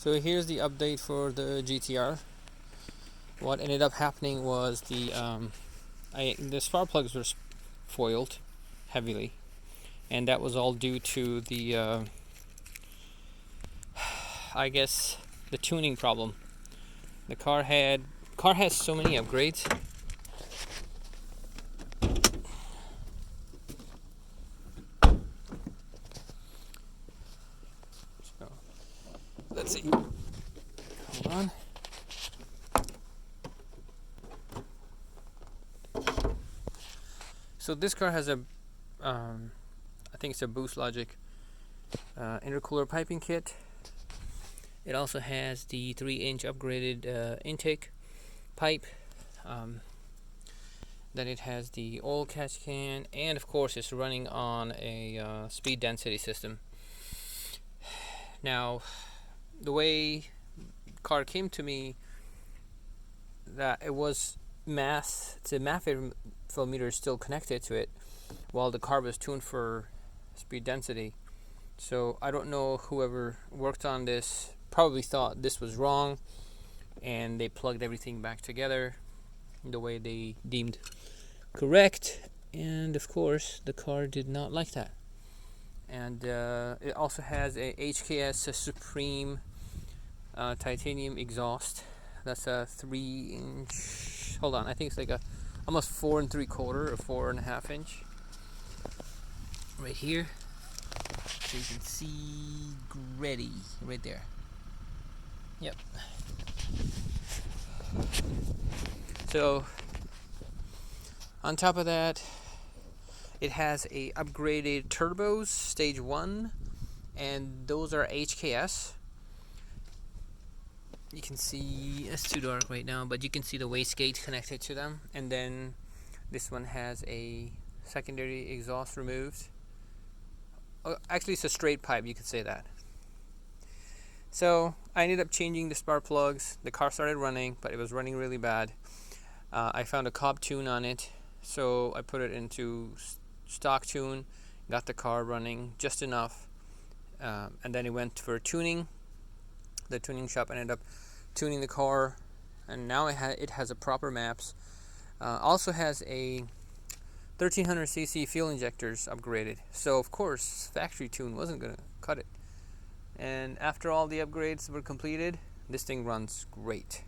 So here's the update for the GTR. What ended up happening was the spark plugs were foiled heavily, and that was all due to the I guess the tuning problem. The car has so many upgrades. So let's see. Hold on. So this car has a I think it's a Boost Logic intercooler piping kit. It also has the 3-inch upgraded intake pipe. Then it has the oil catch can, and of course it's running on a speed density system. Now, the way car came to me, that it was the math flow meter is still connected to it, while the car was tuned for speed density. So I don't know, whoever worked on this probably thought this was wrong, and they plugged everything back together the way they deemed correct, and of course the car did not like that. And it also has a HKS Supreme titanium exhaust. That's a 3-inch, hold on, I think it's like a almost 4 3/4 or 4.5 inch right here. So you can see GREDDY right there. Yep. So on top of that, it has a upgraded turbos stage 1, and those are HKS. You can see, it's too dark right now, but you can see the wastegate connected to them. And then this one has a secondary exhaust removed. Actually, it's a straight pipe, you could say that. So I ended up changing the spark plugs. The car started running, but it was running really bad. I found a cob tune on it, so I put it into stock tune, got the car running just enough, and then it went for tuning. The tuning shop ended up tuning the car, and now it has a proper maps. Also has a 1300cc fuel injectors upgraded, so of course factory tune wasn't gonna cut it. And after all the upgrades were completed, this thing runs great.